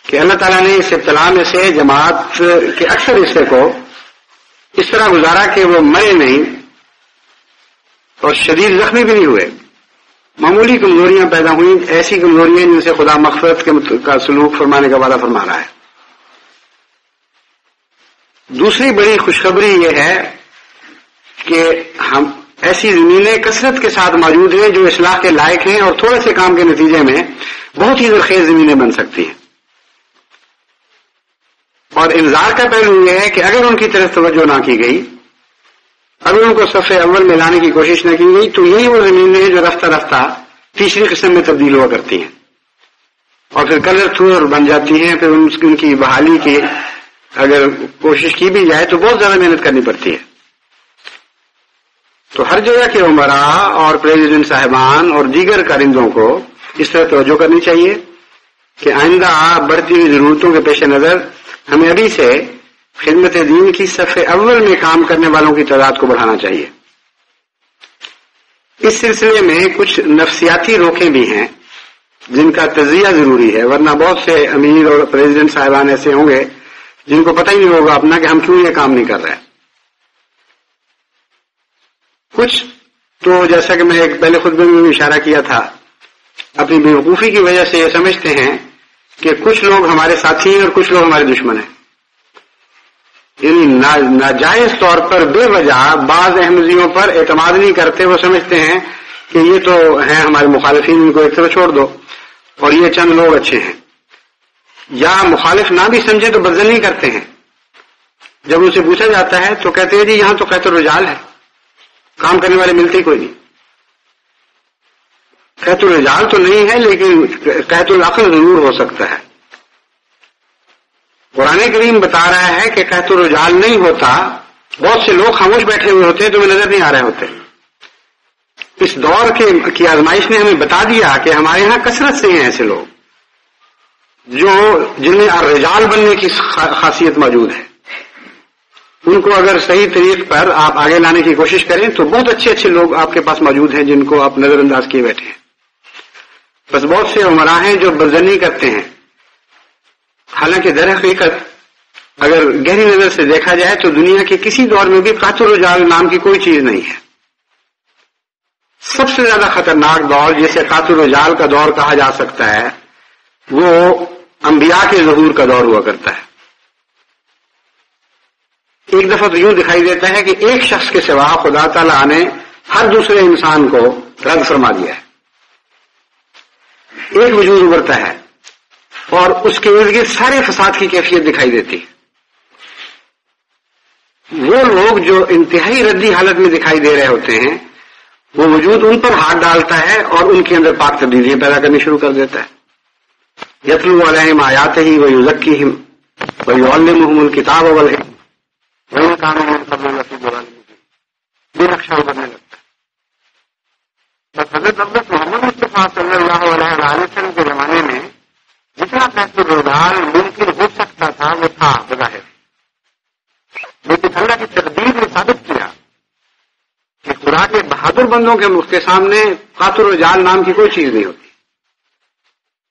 کہ اللہ تعالیٰ نے اس ابتلا میں سے جماعت کے اکثر حصے کو اس طرح گزارا کہ وہ مرے نہیں اور شدید زخمی بھی نہیں ہوئے. معمولی کمزوریاں پیدا ہوئیں، ایسی کمزوریاں جن سے خدا مغفرت کا سلوک فرمانے کا وعدہ فرما رہا ہے. دوسری بڑی خوشخبری یہ ہے کہ ہم ایسی زمینیں کثرت کے ساتھ موجود ہیں جو اصلاح کے لائق ہیں اور تھوڑے سے کام کے نتیجے میں بہت ہی زرخیز زمینیں بن سکتی ہیں. اور انذار کا پہلو یہ ہے کہ اگر ان کی طرف توجہ نہ کی گئی، اگر ان کو صف اول میں لانے کی کوشش نہ کی گئی تو یہی وہ زمینیں ہیں جو رفتہ رفتہ تیسری قسم میں تبدیل ہوا کرتی ہیں اور پھر کلر تھور بن جاتی ہیں. پھر ان کی بحالی کی اگر کوشش کی بھی جائے تو بہت زیادہ محنت کرنی پڑتی ہے. تو ہر جگہ کے عمراء اور پریزیڈنٹ صاحبان اور دیگر کارندوں کو اس طرح توجہ کرنی چاہیے کہ آئندہ بڑھتی ہوئی ضرورتوں کے پیش نظر ہمیں ابھی سے خدمت دین کی صف اول میں کام کرنے والوں کی تعداد کو بڑھانا چاہیے. اس سلسلے میں کچھ نفسیاتی روکیں بھی ہیں جن کا تجزیہ ضروری ہے، ورنہ بہت سے امیر اور پریزیڈنٹ صاحبان ایسے ہوں گے جن کو پتہ ہی نہیں ہوگا اپنا کہ ہم کیوں یہ کام نہیں کر رہے. کچھ تو جیسا کہ میں ایک پہلے خطبے میں بھی اشارہ کیا تھا، اپنی بیوقوفی کی وجہ سے یہ سمجھتے ہیں کہ کچھ لوگ ہمارے ساتھی ہیں اور کچھ لوگ ہمارے دشمن ہیں. یعنی ناجائز طور پر بے وجہ بعض احمدیوں پر اعتماد نہیں کرتے. وہ سمجھتے ہیں کہ یہ تو ہیں ہمارے مخالفین، ان کو ایک طرف چھوڑ دو، اور یہ چند لوگ اچھے ہیں. یا مخالف نہ بھی سمجھے تو بدظنی کرتے ہیں. جب ان سے پوچھا جاتا ہے تو کہتے ہیں جی یہاں تو قحط الرجال ہے، کام کرنے والے ملتے ہی کوئی نہیں. قحط الرجال تو نہیں ہے لیکن قحط العقل ضرور ہو سکتا ہے. قرآن کریم بتا رہا ہے کہ قحط الرجال نہیں ہوتا. بہت سے لوگ خاموش بیٹھے ہوئے ہوتے ہیں، تمہیں نظر نہیں آ رہے ہوتے. اس دور کی آزمائش نے ہمیں بتا دیا کہ ہمارے یہاں کثرت سے ہیں ایسے لوگ جن میں الرجال بننے کی خاصیت موجود ہے. ان کو اگر صحیح طریق پر آپ آگے لانے کی کوشش کریں تو بہت اچھے اچھے لوگ آپ کے پاس موجود ہیں جن کو آپ نظر انداز کیے بیٹھے ہیں. بس بہت سے عمرا ہیں جو بدظنی کرتے ہیں. حالانکہ در حقیقت اگر گہری نظر سے دیکھا جائے تو دنیا کے کسی دور میں بھی قحط الرجال نام کی کوئی چیز نہیں ہے. سب سے زیادہ خطرناک دور جسے قحط الرجال کا دور کہا جا سکتا ہے وہ انبیاء کے ظہور کا دور ہوا کرتا ہے. ایک دفعہ تو یوں دکھائی دیتا ہے کہ ایک شخص کے سوا خدا تعالیٰ نے ہر دوسرے انسان کو رد فرما دیا ہے. ایک وجود ابھرتا ہے اور اس کے ارد گرد سارے فساد کی کیفیت دکھائی دیتی ہے. وہ لوگ جو انتہائی ردی حالت میں دکھائی دے رہے ہوتے ہیں وہ وجود ان پر ہاتھ ڈالتا ہے اور ان کے اندر پاک تبدیلیاں پیدا کرنی شروع کر دیتا ہے. یتلو علیہم آیاتہ ویزکیہم ویعلمہم الکتاب والحکمہ وإن كانوا من قبل لفی ضلال مبین. یہ نقشہ ابھرنے لگتا ہے. بس حضرت محمد مصطفیٰ صلی اللہ علیہ وسلم کے زمانے میں جتنا قحط الرجال ممکن ہو سکتا تھا وہ تھا بظاہر، لیکن اللہ کی تقدیر نے ثابت کیا کہ خدا کے بہادر بندوں کے سامنے قحط الرجال نام کی کوئی چیز نہیں ہوتی.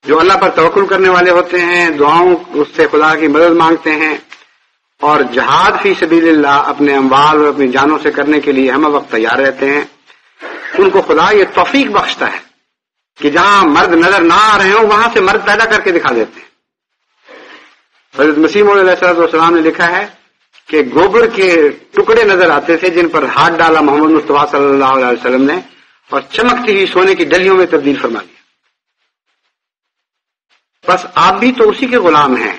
جو اللہ پر توکل کرنے والے ہوتے ہیں، دعاؤں اس سے خدا کی مدد مانگتے ہیں اور جہاد فی سبیل اللہ اپنے اموال اور اپنی جانوں سے کرنے کے لیے ہم وقت تیار رہتے ہیں، ان کو خدا یہ توفیق بخشتا ہے کہ جہاں مرد نظر نہ آ رہے ہوں وہاں سے مرد پیدا کر کے دکھا دیتے ہیں. حضرت مسیح موعود علیہ السلام نے لکھا ہے کہ گوبر کے ٹکڑے نظر آتے تھے جن پر ہاتھ ڈالا محمد مصطفیٰ صلی اللہ علیہ وسلم نے اور چمکتی ہوئی سونے کی ڈلیوں میں تبدیل فرما دیا. بس آپ بھی تو اسی کے غلام ہیں،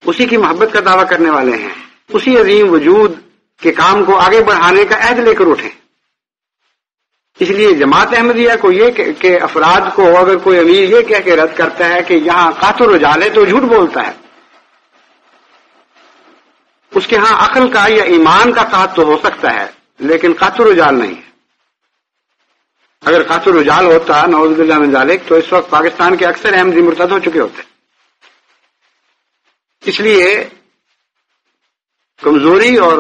اسی کی محبت کا دعویٰ کرنے والے ہیں، اسی عظیم وجود کے کام کو آگے بڑھانے کا عہد لے کر اٹھیں. اس لیے جماعت احمدیہ کو یہ کہ افراد کو اگر کوئی امیر یہ کہہ کے رد کرتا ہے کہ یہاں قحط الرجال ہے تو جھوٹ بولتا ہے. اس کے ہاں عقل کا یا ایمان کا قحط تو ہو سکتا ہے لیکن قحط الرجال نہیں ہے. اگر قحط الرجال ہوتا نعوذ باللہ من ذالک تو اس وقت پاکستان کے اکثر احمدی مرتد ہو چکے ہوتے. اس لیے کمزوری اور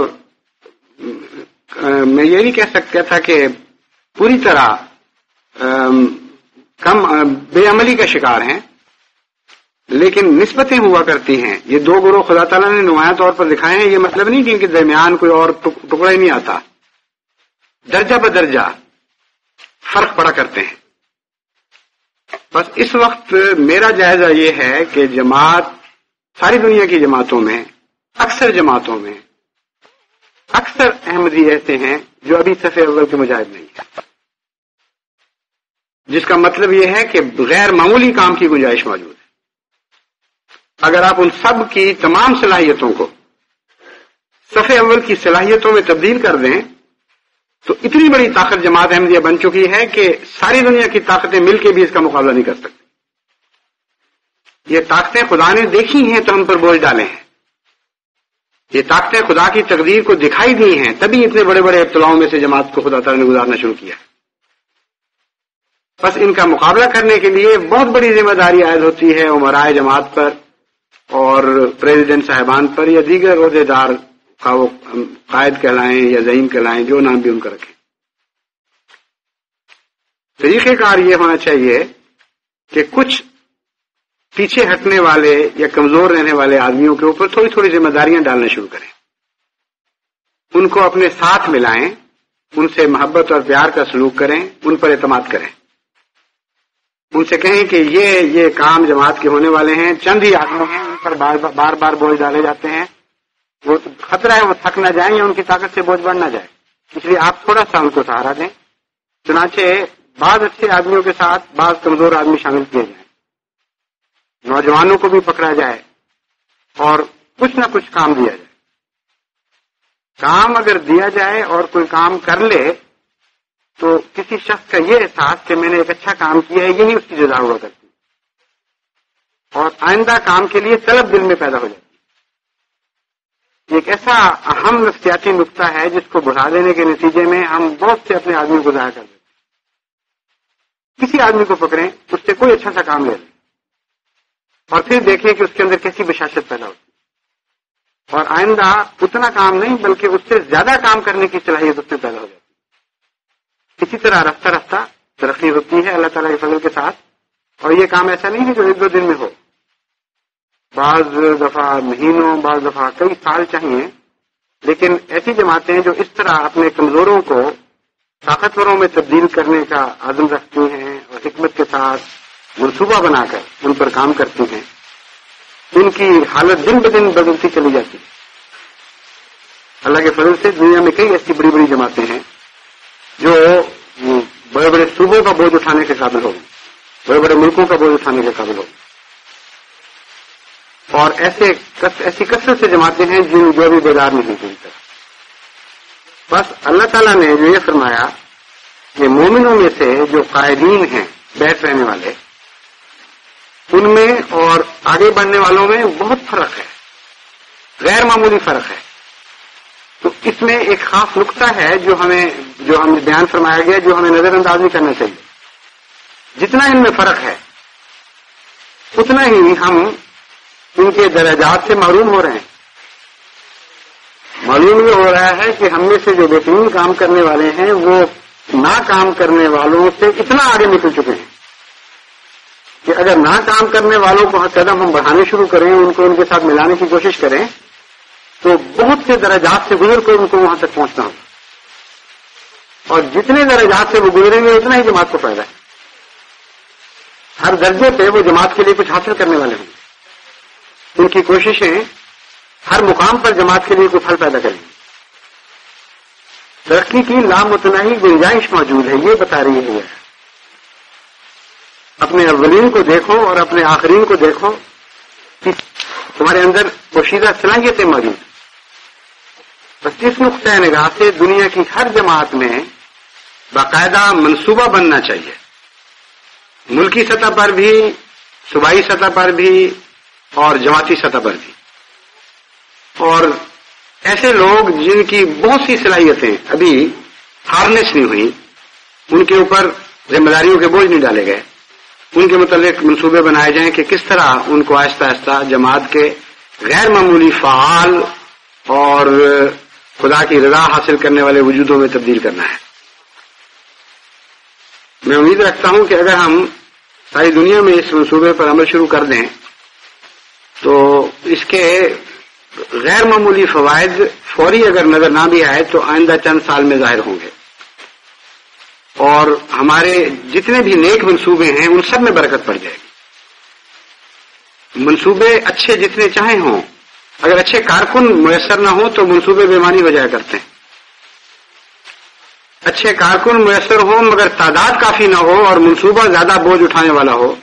میں یہ نہیں کہہ سکتا تھا کہ پوری طرح کم بے عملی کا شکار ہیں، لیکن نسبتیں ہوا کرتی ہیں. یہ دو گروہ خدا تعالیٰ نے نمایاں طور پر دکھائے ہیں. یہ مطلب نہیں کہ ان کے درمیان کوئی اور ٹکڑا ہی نہیں آتا، درجہ بدرجہ فرق پڑا کرتے ہیں. بس اس وقت میرا جائزہ یہ ہے کہ جماعت ساری دنیا کی جماعتوں میں اکثر جماعتوں میں اکثر احمدی ایسے ہیں جو ابھی صف اول کے مجاہد نہیں ہیں، جس کا مطلب یہ ہے کہ غیر معمولی کام کی گنجائش موجود ہے. اگر آپ ان سب کی تمام صلاحیتوں کو صف اول کی صلاحیتوں میں تبدیل کر دیں تو اتنی بڑی طاقت جماعت احمدیہ بن چکی ہے کہ ساری دنیا کی طاقتیں مل کے بھی اس کا مقابلہ نہیں کر سکتی. یہ طاقتیں خدا نے دیکھی ہیں تو ہم پر بوجھ ڈالے ہیں. یہ طاقتیں خدا کی تقدیر کو دکھائی دی ہیں تبھی اتنے بڑے بڑے ابتلاؤں میں سے جماعت کو خدا تعالی نے گزارنا شروع کیا. بس ان کا مقابلہ کرنے کے لیے بہت بڑی ذمہ داری عائد ہوتی ہے امرائے جماعت پر اور پریزیڈنٹ صاحبان پر یا دیگر عہدے دار، وہ قائد کہلائیں یا زعیم کہلائیں، جو نام بھی ان کا رکھیں. طریقہ کار یہ ہونا چاہیے کہ کچھ پیچھے ہٹنے والے یا کمزور رہنے والے آدمیوں کے اوپر تھوڑی تھوڑی ذمہ داریاں ڈالنا شروع کریں، ان کو اپنے ساتھ ملائیں، ان سے محبت اور پیار کا سلوک کریں، ان پر اعتماد کریں. ان سے کہیں کہ یہ کام جماعت کے ہونے والے ہیں، چند ہی آدمی ہیں، ان پر بار بار بوجھ ڈالے جاتے ہیں، وہ خطرہ ہے وہ تھک نہ جائیں یا ان کی طاقت سے بوجھ بڑھ نہ جائے، اس لیے آپ تھوڑا سا ان کو سہارا دیں۔ چنانچہ بعض اچھے آدمیوں کے ساتھ بعض کمزور آدمی شامل کیے جائیں، نوجوانوں کو بھی پکڑا جائے اور کچھ نہ کچھ کام دیا جائے۔ کام اگر دیا جائے اور کوئی کام کر لے تو کسی شخص کا یہ احساس کہ میں نے ایک اچھا کام کیا ہے، یہی اس کی جزا ہوا کرتی ہے، اور آئندہ کام کے لیے طلب دل میں پیدا ہو جاتی ہے۔ ایک ایسا اہم نفسیاتی نقطہ ہے جس کو بڑھا دینے کے نتیجے میں ہم بہت سے اپنے آدمیوں کو ضائع کر دیتے ہیں۔ کسی آدمی کو پکڑیں، اس سے کوئی اچھا سا کام لے لیں اور پھر دیکھیں کہ اس کے اندر کیسی بشاشت پیدا ہوتی ہے، اور آئندہ اتنا کام نہیں بلکہ اس سے زیادہ کام کرنے کی صلاحیت اس میں پیدا ہو جاتی ہے۔ اسی طرح رفتہ رفتہ ترقی ہوتی ہے اللہ تعالیٰ کے فضل کے ساتھ، اور یہ کام ایسا نہیں ہے جو ایک دو دن میں ہو، بعض دفعہ مہینوں، بعض دفعہ کئی سال چاہیے، لیکن ایسی جماعتیں جو اس طرح اپنے کمزوروں کو طاقتوروں میں تبدیل کرنے کا عزم رکھتی ہیں اور حکمت کے ساتھ منصوبہ بنا کر ان پر کام کرتی ہیں، ان کی حالت دن بدن بدلتی چلی جاتی ہے۔ اللہ کے فضل سے دنیا میں کئی ایسی بڑی بڑی جماعتیں ہیں جو بڑے بڑے صوبوں کا بوجھ اٹھانے کے قابل ہوگی، بڑے بڑے ملکوں کا بوجھ اٹھانے کے قابل ہوگی، اور ایسی کثرت سے جماعتیں ہیں جو بھی بیدار نہیں پوری طرح۔ بس اللہ تعالیٰ نے جو یہ فرمایا کہ مومنوں میں سے جو قائدین ہیں، بیٹھ رہنے والے، ان میں اور آگے بڑھنے والوں میں بہت فرق ہے، غیر معمولی فرق ہے۔ تو اس میں ایک خاص نقطہ ہے جو ہمیں بیان فرمایا گیا، جو ہمیں نظر انداز نہیں کرنا چاہیے۔ جتنا ان میں فرق ہے اتنا ہی ہم ان کے درجات سے محروم ہو رہے ہیں۔ معلوم یہ ہو رہا ہے کہ ہم میں سے جو بہترین کام کرنے والے ہیں وہ نہ کام کرنے والوں سے اتنا آگے نکل چکے ہیں کہ اگر نہ کام کرنے والوں کو قدم ہم بڑھانے شروع کریں، ان کو ان کے ساتھ ملانے کی کوشش کریں، تو بہت سے درجات سے گزر کر ان کو وہاں تک پہنچنا ہوگا، اور جتنے درجات سے وہ گزریں گے اتنا ہی جماعت کو فائدہ ہے۔ ہر درجے پہ وہ جماعت کے لیے کچھ حاصل کرنے والے ہیں، ان کی کوششیں ہر مقام پر جماعت کے لیے کوئی پھل پیدا کریں گی۔ ترقی کی لامتناہی گنجائش موجود ہے، یہ بتا رہی ہے۔ اپنے اولین کو دیکھو اور اپنے آخرین کو دیکھو کہ تمہارے اندر پوشیدہ صلاحیتیں موجود ہیں۔ بس اس نقطۂ نگاہ سے دنیا کی ہر جماعت میں باقاعدہ منصوبہ بننا چاہیے، ملکی سطح پر بھی، صوبائی سطح پر بھی اور جماعتی سطح پر بھی، اور ایسے لوگ جن کی بہت سی صلاحیتیں ابھی ہارنس نہیں ہوئی، ان کے اوپر ذمہ داریوں کے بوجھ نہیں ڈالے گئے، ان کے متعلق منصوبے بنائے جائیں کہ کس طرح ان کو آہستہ آہستہ جماعت کے غیر معمولی فعال اور خدا کی رضا حاصل کرنے والے وجودوں میں تبدیل کرنا ہے۔ میں امید رکھتا ہوں کہ اگر ہم ساری دنیا میں اس منصوبے پر عمل شروع کر دیں تو اس کے غیر معمولی فوائد فوری اگر نظر نہ بھی آئے تو آئندہ چند سال میں ظاہر ہوں گے، اور ہمارے جتنے بھی نیک منصوبے ہیں ان سب میں برکت پڑ جائے گی۔ منصوبے اچھے جتنے چاہیں ہوں، اگر اچھے کارکن میسر نہ ہوں تو منصوبے بے معنی ہو جایا کرتے ہیں۔ اچھے کارکن میسر ہوں مگر تعداد کافی نہ ہو اور منصوبہ زیادہ بوجھ اٹھانے والا ہو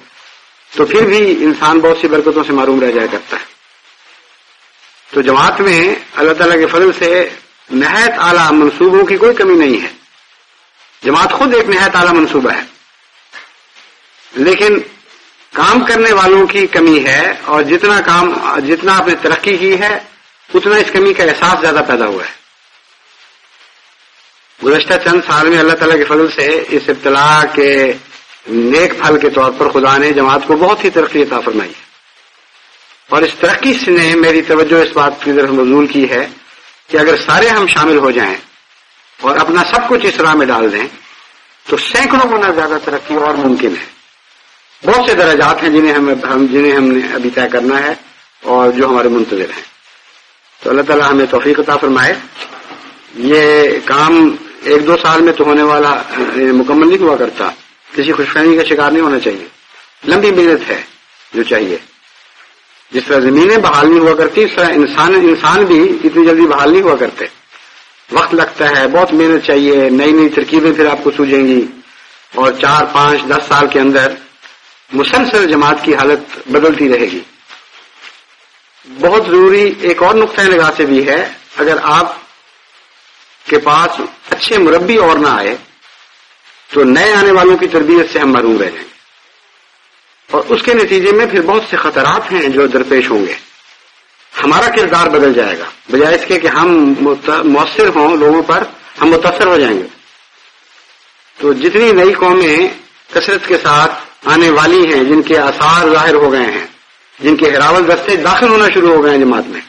تو پھر بھی انسان بہت سی برکتوں سے محروم رہ جایا کرتا ہے۔ تو جماعت میں اللہ تعالیٰ کے فضل سے نہایت اعلیٰ منصوبوں کی کوئی کمی نہیں ہے، جماعت خود ایک نہایت اعلیٰ منصوبہ ہے، لیکن کام کرنے والوں کی کمی ہے، اور جتنا آپ نے ترقی کی ہے اتنا اس کمی کا احساس زیادہ پیدا ہوا ہے۔ گزشتہ چند سال میں اللہ تعالیٰ کے فضل سے اس ابتلا کے نیک پھل کے طور پر خدا نے جماعت کو بہت ہی ترقی عطا فرمائی ہے، اور اس ترقی سے نے میری توجہ اس بات کی طرف مبذول کی ہے کہ اگر سارے ہم شامل ہو جائیں اور اپنا سب کچھ اس راہ میں ڈال دیں تو سینکڑوں گنا زیادہ ترقی اور ممکن ہے۔ بہت سے درجات ہیں جنہیں ہم نے ابھی طے کرنا ہے اور جو ہمارے منتظر ہیں۔ تو اللہ تعالیٰ ہمیں توفیق عطا فرمائے۔ یہ کام 1-2 سال میں تو ہونے والا مکمل نہیں ہوا کرتا، کسی خوش فہمی کا شکار نہیں ہونا چاہیے۔ لمبی محنت ہے جو چاہیے. جس طرح زمینیں بحال نہیں ہوا کرتی اس طرح انسان بھی اتنی جلدی بحال نہیں ہوا کرتے. وقت لگتا ہے, بہت محنت چاہیے, نئی نئی ترکیبیں پھر آپ کو سوجیں گی, اور 4, 5, 10 سال کے اندر مسلسل جماعت کی حالت بدلتی رہے گی. بہت ضروری ایک اور نقطۂ نگاہ سے بھی ہے, اگر آپ کے پاس اچھے مربی اور نہ آئے تو نئے آنے والوں کی تربیت سے ہم محروم رہ جائیں گے, اور اس کے نتیجے میں پھر بہت سے خطرات ہیں جو درپیش ہوں گے. ہمارا کردار بدل جائے گا, بجائے اس کے کہ ہم مؤثر ہوں لوگوں پر, ہم متاثر ہو جائیں گے. تو جتنی نئی قومیں کثرت کے ساتھ آنے والی ہیں, جن کے آثار ظاہر ہو گئے ہیں, جن کے ہراول دستے داخل ہونا شروع ہو گئے ہیں جماعت میں,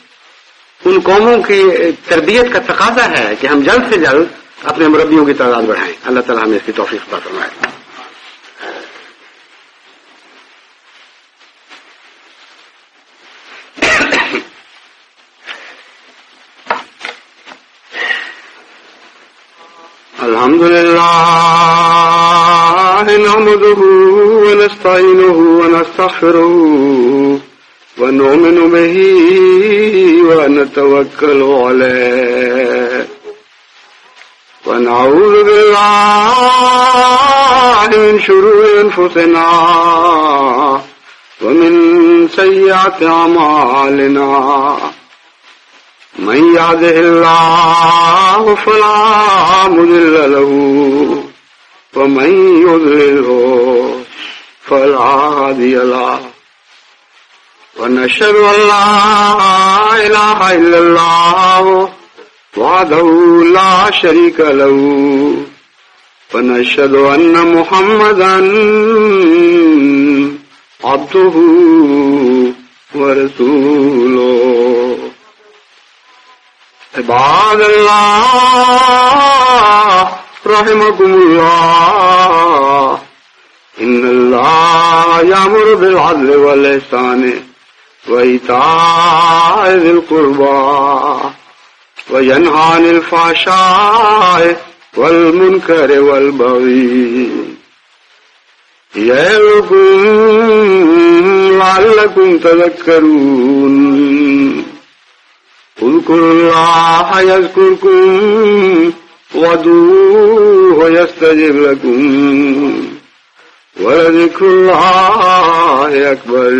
ان قوموں کی تربیت کا تقاضا ہے کہ ہم جلد سے جلد اپنے مربیوں کی تعداد بڑھائیں. اللہ تعالیٰ ہمیں اس کی توفیق عطا فرمائے. الحمد للہ نحمده ونستعینه ونستغفره ونؤمن به ونتوکل علیہ ونعوذ باللہ من شرور انفسنا ومن سیئات اعمالنا من يهده الله فلا مضل له ومن يضلل فلا هادي له ونشهد أن لا إله إلا الله وحده لا شريك له ونشهد أن محمدا عبده ورسوله. عباد اللہ رحمكم اللہ ان اللہ یامر بالعدل والإحسان وإیتاء ذی القربى وینہی عن الفحشاء والمنکر والبغی یعظکم لعلکم تذکرون. اذکروا اللہ یذکرکم وادعوہ یستجب لکم ولذکر اللہ اکبر.